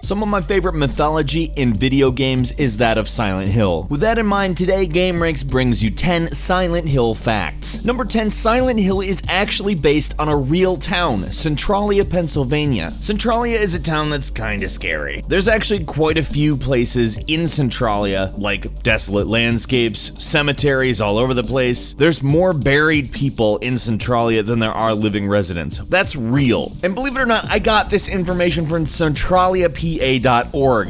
Some of my favorite mythology in video games is that of Silent Hill. With that in mind, today gameranx brings you 10 Silent Hill facts. Number 10, Silent Hill is actually based on a real town, Centralia, Pennsylvania. Centralia is a town that's kinda scary. There's actually quite a few places in Centralia, like desolate landscapes, cemeteries all over the place. There's more buried people in Centralia than there are living residents. That's real. And believe it or not, I got this information from CentraliaPA.org,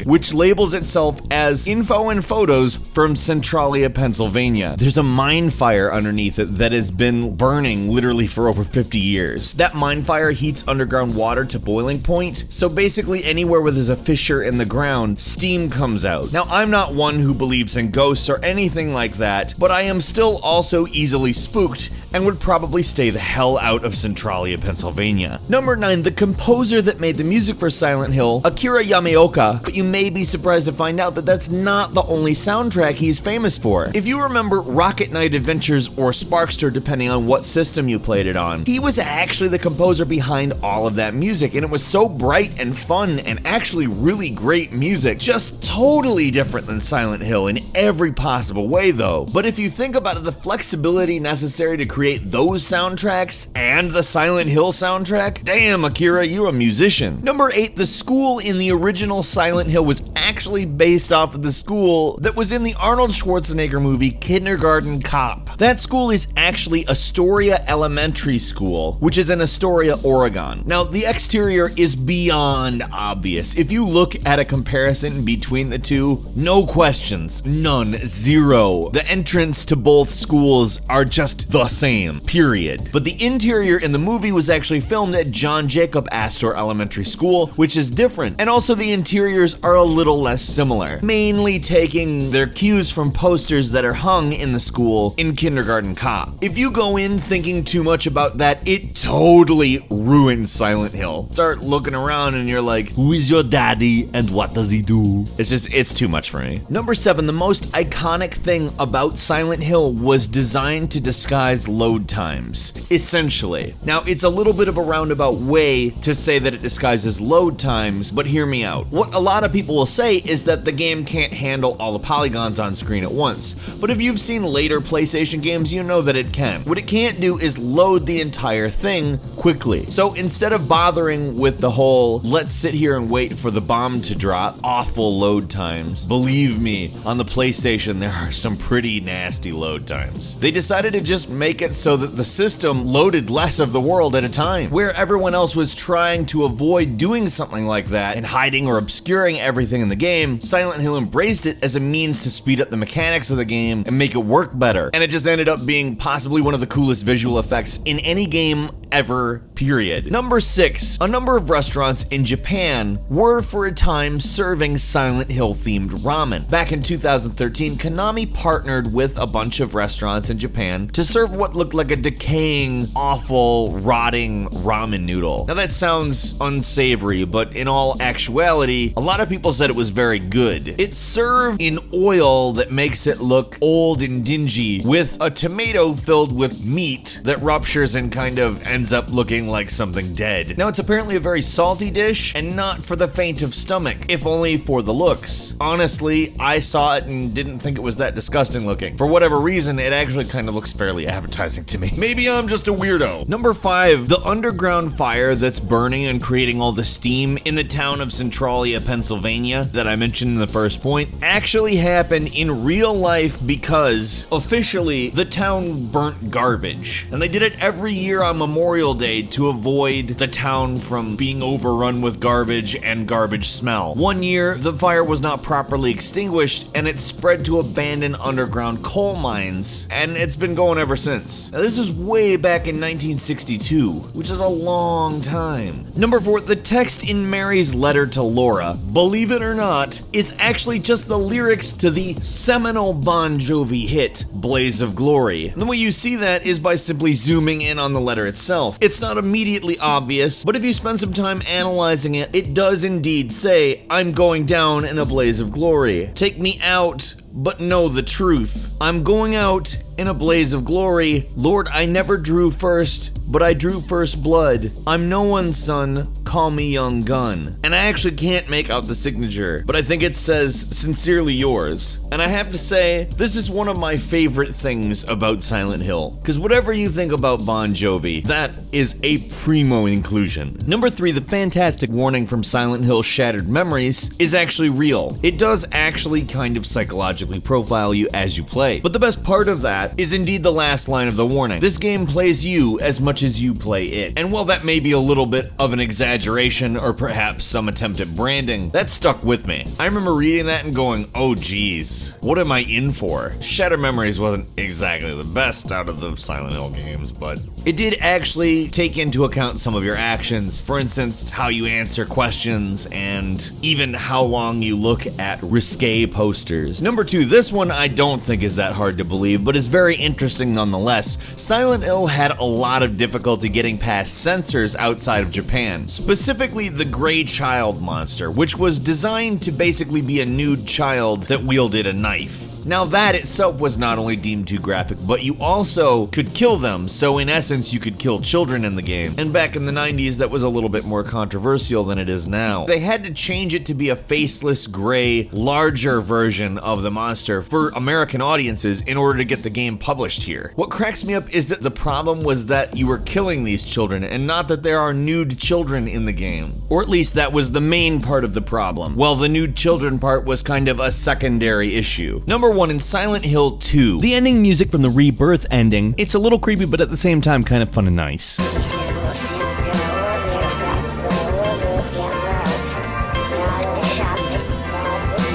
which labels itself as info and photos from Centralia, Pennsylvania. There's a mine fire underneath it that has been burning literally for over 50 years. That mine fire heats underground water to boiling point, so basically anywhere where there's a fissure in the ground, steam comes out. Now, I'm not one who believes in ghosts or anything like that, but I am still also easily spooked and would probably stay the hell out of Centralia, Pennsylvania. Number 9, the composer that made the music for Silent Hill, Akira Yamaoka, but you may be surprised to find out that that's not the only soundtrack he's famous for. If you remember Rocket Knight Adventures or Sparkster, depending on what system you played it on, he was actually the composer behind all of that music, and it was so bright and fun and actually really great music, just totally different than Silent Hill in every possible way though. But if you think about it, the flexibility necessary to create those soundtracks and the Silent Hill soundtrack, damn Akira, you're a musician. Number 8, the school in the original Silent Hill was actually based off of the school that was in the Arnold Schwarzenegger movie Kindergarten Cop. That school is actually Astoria Elementary School, which is in Astoria, Oregon. Now, the exterior is beyond obvious. If you look at a comparison between the two, no questions, none, zero. The entrance to both schools are just the same, period. But the interior in the movie was actually filmed at John Jacob Astor Elementary School, which is different. And also the interiors are a little less similar, mainly taking their cues from posters that are hung in the school in Kindergarten Cop. If you go in thinking too much about that, it totally ruins Silent Hill. Start looking around and you're like, who is your daddy and what does he do? It's too much for me. Number 7, the most iconic thing about Silent Hill was designed to disguise load times, essentially. Now, it's a little bit of a roundabout way to say that it disguises load times, but hear me out. What a lot of people will say is that the game can't handle all the polygons on screen at once, but if you've seen later PlayStation games, you know that it can. What it can't do is load the entire thing quickly. So instead of bothering with the whole, let's sit here and wait for the bomb to drop, awful load times, believe me, on the PlayStation there are some pretty nasty load times. They decided to just make it so that the system loaded less of the world at a time, where everyone else was trying to avoid doing something like that and hiding or obscuring everything in the game. Silent Hill embraced it as a means to speed up the mechanics of the game and make it work better, and it just ended up being possibly one of the coolest visual effects in any game ever, period. Number 6, a number of restaurants in Japan were for a time serving Silent Hill themed ramen. Back in 2013, Konami partnered with a bunch of restaurants in Japan to serve what looked like a decaying, awful, rotting ramen noodle. Now that sounds unsavory, but in all actuality, a lot of people said it was very good. It's served in oil that makes it look old and dingy, with a tomato filled with meat that ruptures and kind of ends up looking like something dead. Now, it's apparently a very salty dish and not for the faint of stomach, if only for the looks. Honestly, I saw it and didn't think it was that disgusting looking. For whatever reason, it actually kind of looks fairly appetizing to me. Maybe I'm just a weirdo. Number 5, the underground fire that's burning and creating all the steam in the town of Centralia, Pennsylvania, that I mentioned in the first point, actually happened in real life because officially the town burnt garbage. And they did it every year on Memorial Day to avoid the town from being overrun with garbage and garbage smell. One year, the fire was not properly extinguished and it spread to abandoned underground coal mines, and it's been going ever since. Now, this was way back in 1962, which is a long time. Number 4, the text in Mary's letter to Laura, believe it or not, is actually just the lyrics to the seminal Bon Jovi hit, Blaze of Glory. And the way you see that is by simply zooming in on the letter itself. It's not immediately obvious, but if you spend some time analyzing it, it does indeed say, I'm going down in a blaze of glory. Take me out but know the truth. I'm going out in a blaze of glory. Lord, I never drew first, but I drew first blood. I'm no one's son, call me young gun. And I actually can't make out the signature, but I think it says, sincerely yours. And I have to say, this is one of my favorite things about Silent Hill, because whatever you think about Bon Jovi, that is a primo inclusion. Number 3, the fantastic warning from Silent Hill Shattered Memories is actually real. It does actually kind of psychologically profile you as you play, but the best part of that is indeed the last line of the warning. This game plays you as much as you play it. And while that may be a little bit of an exaggeration or perhaps some attempt at branding, that stuck with me. I remember reading that and going, oh geez, what am I in for? Shattered Memories wasn't exactly the best out of the Silent Hill games, but it did actually take into account some of your actions. For instance, how you answer questions and even how long you look at risque posters. Number 2, this one I don't think is that hard to believe, but is very interesting nonetheless. Silent Hill had a lot of difficulty getting past censors outside of Japan, specifically the Gray Child monster, which was designed to basically be a nude child that wielded a knife. Now that itself was not only deemed too graphic, but you also could kill them, so in essence you could kill children in the game. And back in the 90s that was a little bit more controversial than it is now. They had to change it to be a faceless, gray, larger version of the monster for American audiences in order to get the game published here. What cracks me up is that the problem was that you were killing these children and not that there are nude children in the game. Or at least that was the main part of the problem, while the nude children part was kind of a secondary issue. Number 1, in Silent Hill 2, the ending music from the Rebirth ending, it's a little creepy but at the same time kind of fun and nice.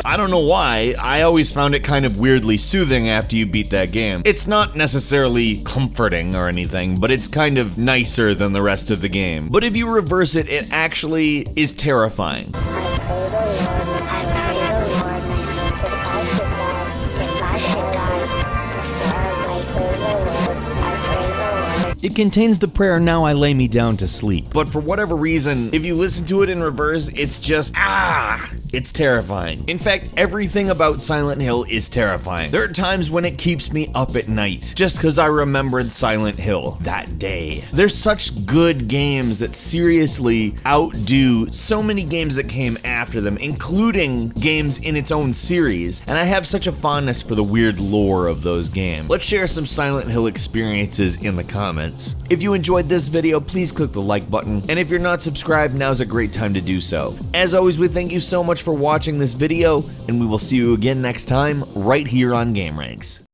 I don't know why, I always found it kind of weirdly soothing after you beat that game. It's not necessarily comforting or anything, but it's kind of nicer than the rest of the game. But if you reverse it, it actually is terrifying. It contains the prayer, now I lay me down to sleep. But for whatever reason, if you listen to it in reverse, it's just, it's terrifying. In fact, everything about Silent Hill is terrifying. There are times when it keeps me up at night, just because I remembered Silent Hill that day. There's such good games that seriously outdo so many games that came after them, including games in its own series, and I have such a fondness for the weird lore of those games. Let's share some Silent Hill experiences in the comments. If you enjoyed this video, please click the like button, and if you're not subscribed, now's a great time to do so. As always, we thank you so much for watching this video, and we will see you again next time, right here on gameranx.